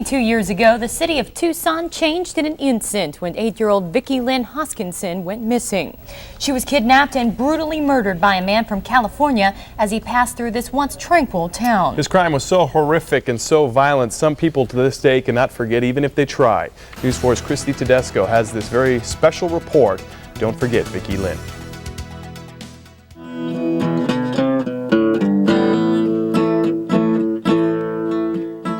2 years ago, the city of Tucson changed in an instant when 8-year-old Vicki Lynne Hoskinson went missing. She was kidnapped and brutally murdered by a man from California as he passed through this once tranquil town. This crime was so horrific and so violent, some people to this day cannot forget even if they try. News 4's Kristi Tedesco has this very special report. Don't forget Vicki Lynne.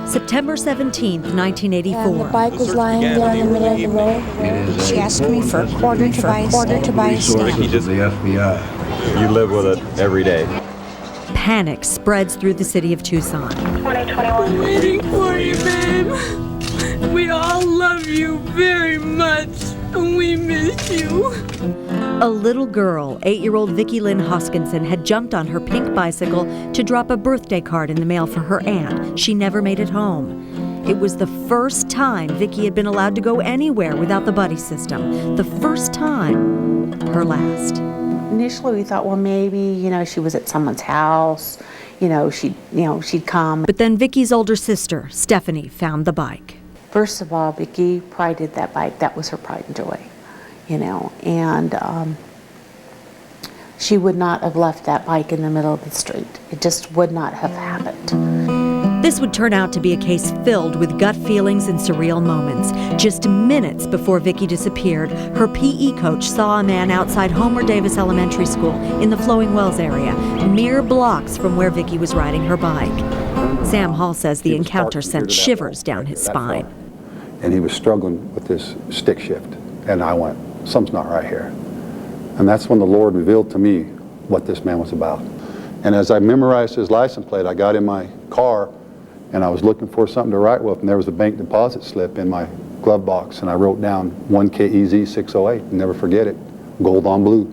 September 17th, 1984. And the bike was lying there in the middle of the road. She asked me for a quarter to buy a stamp. Vicki just the FBI. You live with it every day. Panic spreads through the city of Tucson. 2021. I'm waiting for you, babe. We all love you very much, and we miss you. A little girl, 8-year-old Vicki Lynne Hoskinson, had jumped on her pink bicycle to drop a birthday card in the mail for her aunt. She never made it home. It was the first time Vicki had been allowed to go anywhere without the buddy system. The first time, her last. Initially we thought, well, maybe, she was at someone's house, she'd come. But then Vicki's older sister, Stephanie, found the bike. First of all, Vicki prided that bike. That was her pride and joy. And she would not have left that bike in the middle of the street. It just would not have happened. This would turn out to be a case filled with gut feelings and surreal moments. Just minutes before Vicki disappeared, her PE coach saw a man outside Homer Davis Elementary School in the Flowing Wells area, mere blocks from where Vicki was riding her bike. Sam Hall says the encounter sent shivers down his spine. And he was struggling with this stick shift. And I went, something's not right here. And that's when the Lord revealed to me what this man was about. And as I memorized his license plate, I got in my car and I was looking for something to write with, and there was a bank deposit slip in my glove box, and I wrote down 1KEZ 608, never forget it, gold on blue,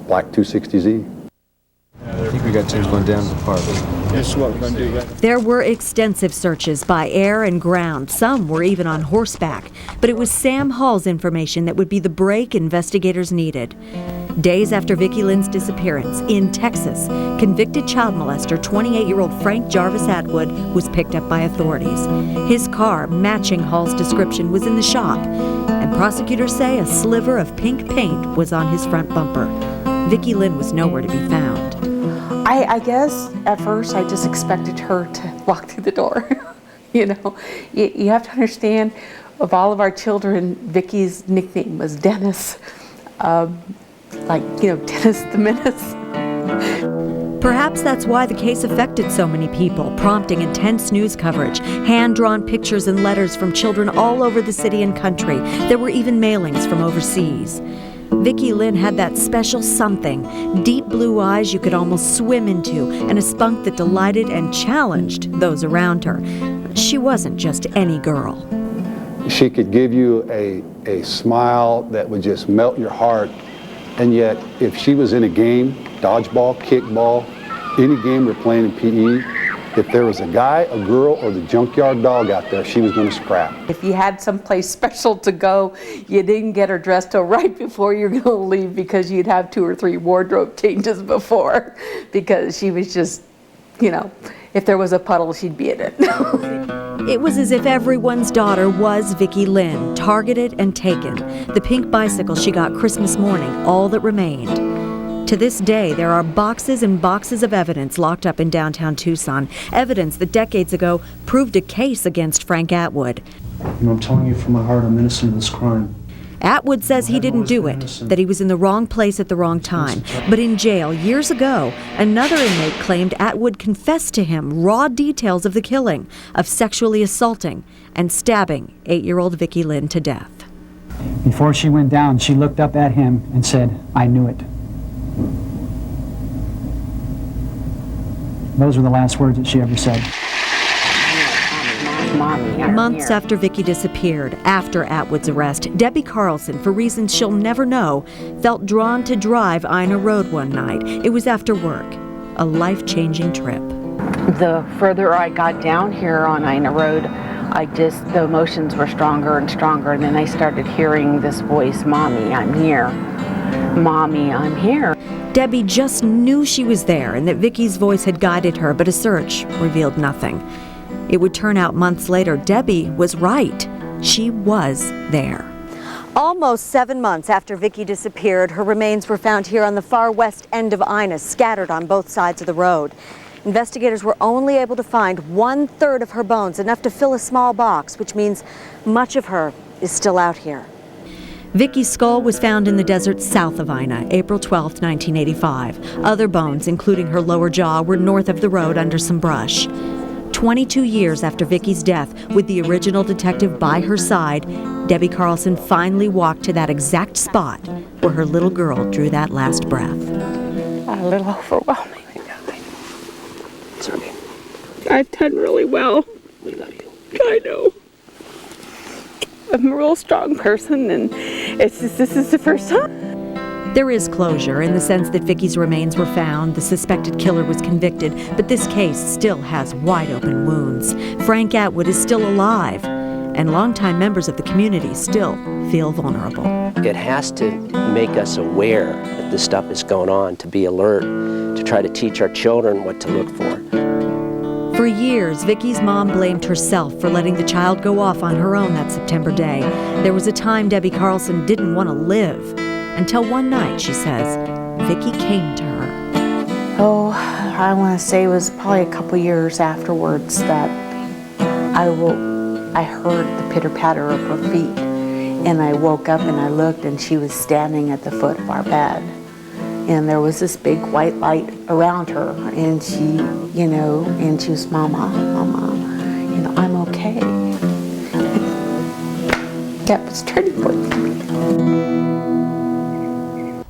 black 260Z. I think we got yours going down to the park. This is what we're going to do. There were extensive searches by air and ground. Some were even on horseback. But it was Sam Hall's information that would be the break investigators needed. Days after Vicki Lynne's disappearance, in Texas, convicted child molester 28-year-old Frank Jarvis Atwood was picked up by authorities. His car, matching Hall's description, was in the shop. And prosecutors say a sliver of pink paint was on his front bumper. Vicki Lynne was nowhere to be found. I guess at first I just expected her to walk through the door. You have to understand, of all of our children, Vicki's nickname was Dennis. Dennis the Menace. Perhaps that's why the case affected so many people, prompting intense news coverage, hand-drawn pictures and letters from children all over the city and country. There were even mailings from overseas. Vicki Lynne had that special something, deep blue eyes you could almost swim into, and a spunk that delighted and challenged those around her. She wasn't just any girl. She could give you a smile that would just melt your heart, and yet if she was in a game, dodgeball, kickball, any game we're playing in PE, if there was a guy, a girl, or the junkyard dog out there, she was going to scrap. If you had someplace special to go, you didn't get her dressed till right before you're going to leave, because you'd have 2 or 3 wardrobe changes before, because she was just, if there was a puddle, she'd be in it. It was as if everyone's daughter was Vicki Lynne, targeted and taken. The pink bicycle she got Christmas morning, all that remained. To this day, there are boxes and boxes of evidence locked up in downtown Tucson, evidence that decades ago proved a case against Frank Atwood. I'm telling you from my heart, I'm innocent of this crime. Atwood says he didn't do it, that he was in the wrong place at the wrong time. But in jail, years ago, another inmate claimed Atwood confessed to him raw details of the killing, of sexually assaulting and stabbing 8-year-old Vicki Lynne to death. Before she went down, she looked up at him and said, "I knew it." Those were the last words that she ever said. Months after Vicki disappeared, after Atwood's arrest, Debbie Carlson, for reasons she'll never know, felt drawn to drive Ina Road one night. It was after work, a life-changing trip. The further I got down here on Ina Road, the emotions were stronger and stronger, and then I started hearing this voice, "Mommy, I'm here. Mommy, I'm here." Debbie just knew she was there and that Vicki's voice had guided her, but a search revealed nothing. It would turn out months later Debbie was right. She was there. Almost 7 months after Vicki disappeared, her remains were found here on the far west end of Ina, scattered on both sides of the road. Investigators were only able to find 1/3 of her bones, enough to fill a small box, which means much of her is still out here. Vicki's skull was found in the desert south of Ina, April 12, 1985. Other bones, including her lower jaw, were north of the road under some brush. 22 years after Vicki's death, with the original detective by her side, Debbie Carlson finally walked to that exact spot where her little girl drew that last breath. A little overwhelming. It's okay. I've done really well. We love you. I know. I'm a real strong person, and it's just, this is the first time. There is closure in the sense that Vicki's remains were found, the suspected killer was convicted, but this case still has wide open wounds. Frank Atwood is still alive, and longtime members of the community still feel vulnerable. It has to make us aware that this stuff is going on, to be alert, to try to teach our children what to look for. For years, Vicki's mom blamed herself for letting the child go off on her own that September day. There was a time Debbie Carlson didn't want to live. Until one night, she says, Vicki came to her. Oh, I want to say it was probably a couple years afterwards that I heard the pitter-patter of her feet. And I woke up and I looked, and she was standing at the foot of our bed. And there was this big white light around her, and she, and she was, Mama, I'm okay. That was turning point for me.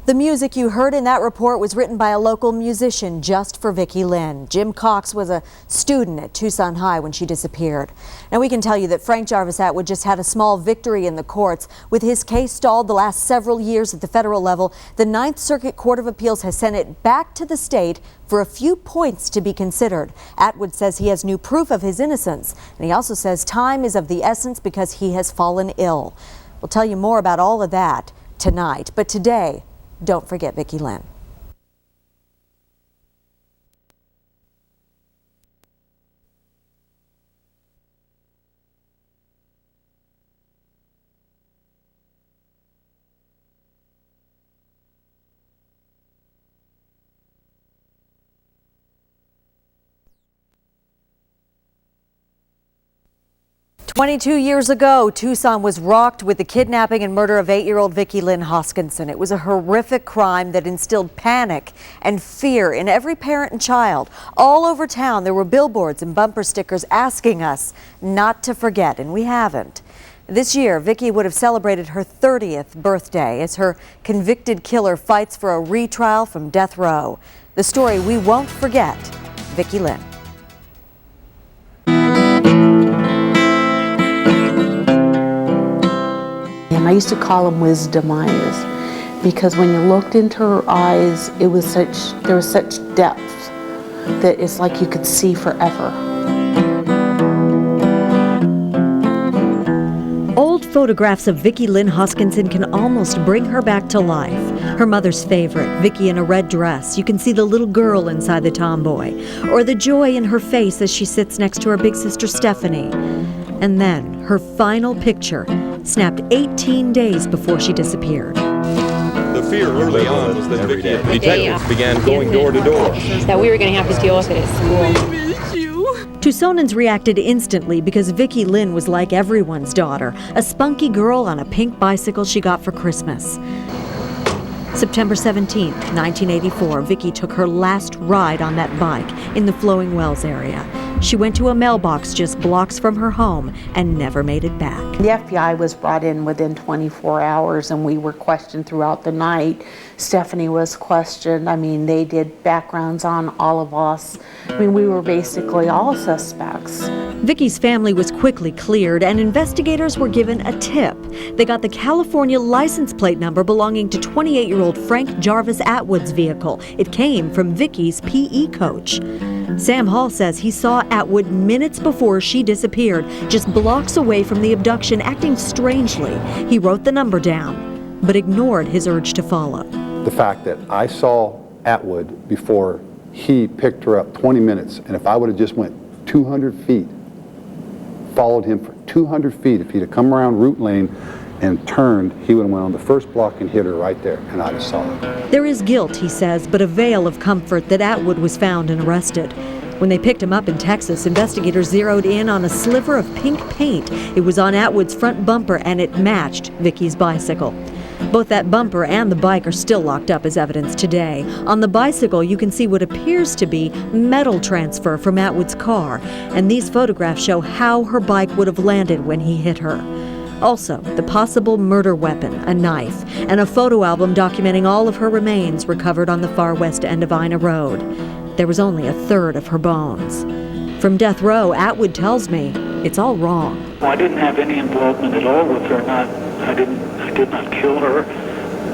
The music you heard in that report was written by a local musician just for Vicki Lynne. Jim Cox was a student at Tucson High when she disappeared. Now we can tell you that Frank Jarvis Atwood just had a small victory in the courts. With his case stalled the last several years at the federal level, the Ninth Circuit Court of Appeals has sent it back to the state for a few points to be considered. Atwood says he has new proof of his innocence, and he also says time is of the essence because he has fallen ill. We'll tell you more about all of that tonight, but today, don't forget Vicki Lynne. "22 years ago, Tucson was rocked with the kidnapping and murder of 8-year-old Vicki Lynne Hoskinson. It was a horrific crime that instilled panic and fear in every parent and child. All over town, there were billboards and bumper stickers asking us not to forget, and we haven't. This year, Vicki would have celebrated her 30th birthday as her convicted killer fights for a retrial from death row. The story we won't forget, Vicki Lynne. And I used to call them wisdom eyes, because when you looked into her eyes, there was such depth that it's like you could see forever. Old photographs of Vicki Lynne Hoskinson can almost bring her back to life. Her mother's favorite, Vicki in a red dress. You can see the little girl inside the tomboy, or the joy in her face as she sits next to her big sister Stephanie. And then her final picture, snapped 18 days before she disappeared. The fear early on was that Vicki and detectives began going door to door. That we were going to have to deal with it at school. We miss you. Tucsonans reacted instantly because Vicki Lynne was like everyone's daughter, a spunky girl on a pink bicycle she got for Christmas. September 17, 1984, Vicki took her last ride on that bike in the Flowing Wells area. She went to a mailbox just blocks from her home and never made it back. The FBI was brought in within 24 hours, and we were questioned throughout the night. Stephanie was questioned. I mean, they did backgrounds on all of us. I mean, we were basically all suspects. Vicki's family was quickly cleared, and investigators were given a tip. They got the California license plate number belonging to 28-year-old Frank Jarvis Atwood's vehicle. It came from Vicki's PE coach. Sam Hall says he saw Atwood minutes before she disappeared, just blocks away from the abduction, acting strangely. He wrote the number down, but ignored his urge to follow. The fact that I saw Atwood before he picked her up 20 minutes, and if I would have just went 200 feet, followed him for 200 feet. If he'd have come around Root Lane and turned, he would have went on the first block and hit her right there, and I'd have saw her. There is guilt, he says, but a veil of comfort that Atwood was found and arrested. When they picked him up in Texas, investigators zeroed in on a sliver of pink paint. It was on Atwood's front bumper, and it matched Vicki's bicycle. Both that bumper and the bike are still locked up as evidence today. On the bicycle, you can see what appears to be metal transfer from Atwood's car, and these photographs show how her bike would have landed when he hit her. Also, the possible murder weapon, a knife, and a photo album documenting all of her remains recovered on the far west end of Ina Road. There was only a third of her bones. From death row, Atwood tells me it's all wrong. Well, I didn't have any involvement at all with her. I did not kill her.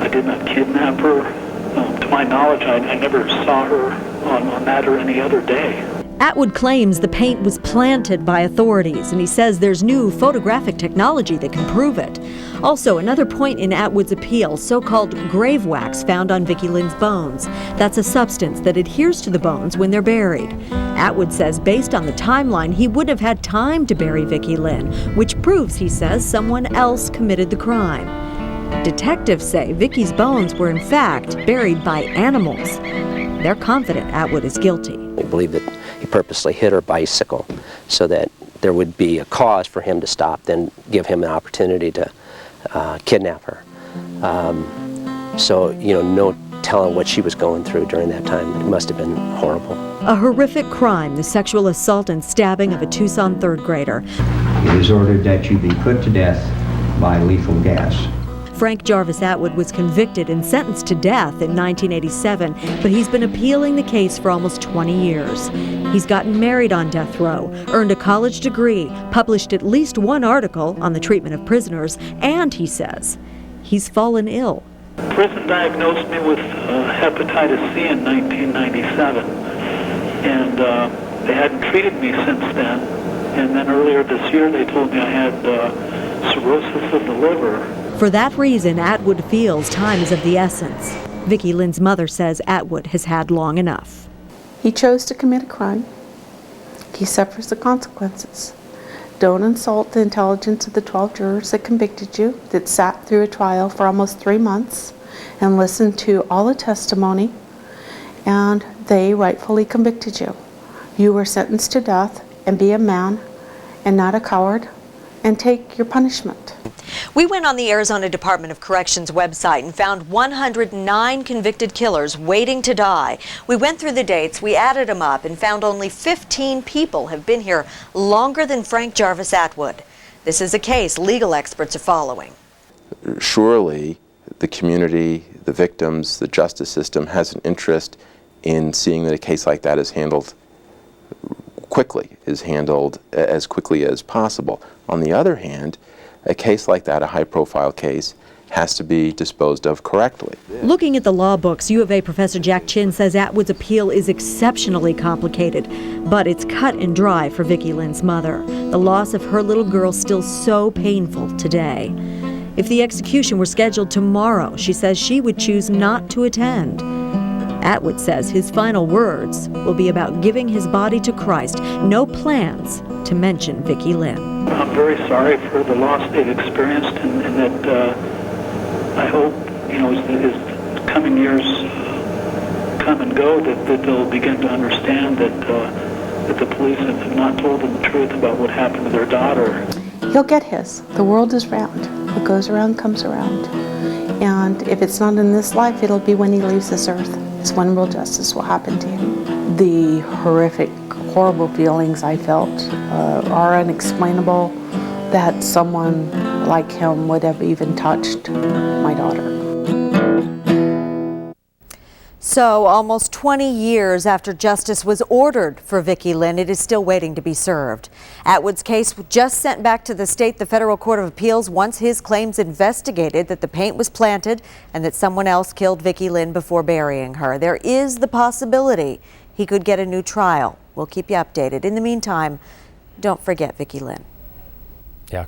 I did not kidnap her. To my knowledge, I never saw her on that or any other day. Atwood claims the paint was planted by authorities, and he says there's new photographic technology that can prove it. Also, another point in Atwood's appeal, so-called grave wax found on Vicki Lynne's bones. That's a substance that adheres to the bones when they're buried. Atwood says based on the timeline, he wouldn't have had time to bury Vicki Lynne, which proves, he says, someone else committed the crime. Detectives say Vicki's bones were in fact buried by animals. They're confident Atwood is guilty. We believe that he purposely hit her bicycle so that there would be a cause for him to stop, then give him an opportunity to kidnap her. So, no telling what she was going through during that time. It must have been horrible. A horrific crime, the sexual assault and stabbing of a Tucson third grader. It is ordered that you be put to death by lethal gas. Frank Jarvis Atwood was convicted and sentenced to death in 1987, but he's been appealing the case for almost 20 years. He's gotten married on death row, earned a college degree, published at least one article on the treatment of prisoners, and he says he's fallen ill. Prison diagnosed me with hepatitis C in 1997, and they hadn't treated me since then. And then earlier this year they told me I had cirrhosis of the liver. For that reason, Atwood feels time is of the essence. Vicki Lynne's mother says Atwood has had long enough. He chose to commit a crime. He suffers the consequences. Don't insult the intelligence of the 12 jurors that convicted you, that sat through a trial for almost 3 months and listened to all the testimony, and they rightfully convicted you. You were sentenced to death, and be a man and not a coward, and take your punishment. We went on the Arizona Department of Corrections website and found 109 convicted killers waiting to die. We went through the dates, we added them up, and found only 15 people have been here longer than Frank Jarvis Atwood. This is a case legal experts are following. Surely the community, the victims, the justice system has an interest in seeing that a case like that is handled quickly, is handled as quickly as possible. On the other hand, a case like that, a high-profile case, has to be disposed of correctly. Looking at the law books, U of A professor Jack Chin says Atwood's appeal is exceptionally complicated, but it's cut and dry for Vicki Lynne's mother. The loss of her little girl still so painful today. If the execution were scheduled tomorrow, she says she would choose not to attend. Atwood says his final words will be about giving his body to Christ. No plans to mention Vicki Lynne. I'm very sorry for the loss they've experienced, and that I hope, as coming years come and go, that they'll begin to understand that the police have not told them the truth about what happened to their daughter. He'll get his. The world is round. What goes around comes around. And if it's not in this life, it'll be when he leaves this earth. It's when real justice will happen to him. The horrific, horrible feelings I felt are unexplainable, that someone like him would have even touched my daughter. So, almost 20 years after justice was ordered for Vicki Lynne, it is still waiting to be served. Atwood's case just sent back to the state, the Federal Court of Appeals, once his claims investigated that the paint was planted and that someone else killed Vicki Lynne before burying her. There is the possibility he could get a new trial. We'll keep you updated. In the meantime, don't forget Vicki Lynne. Yeah.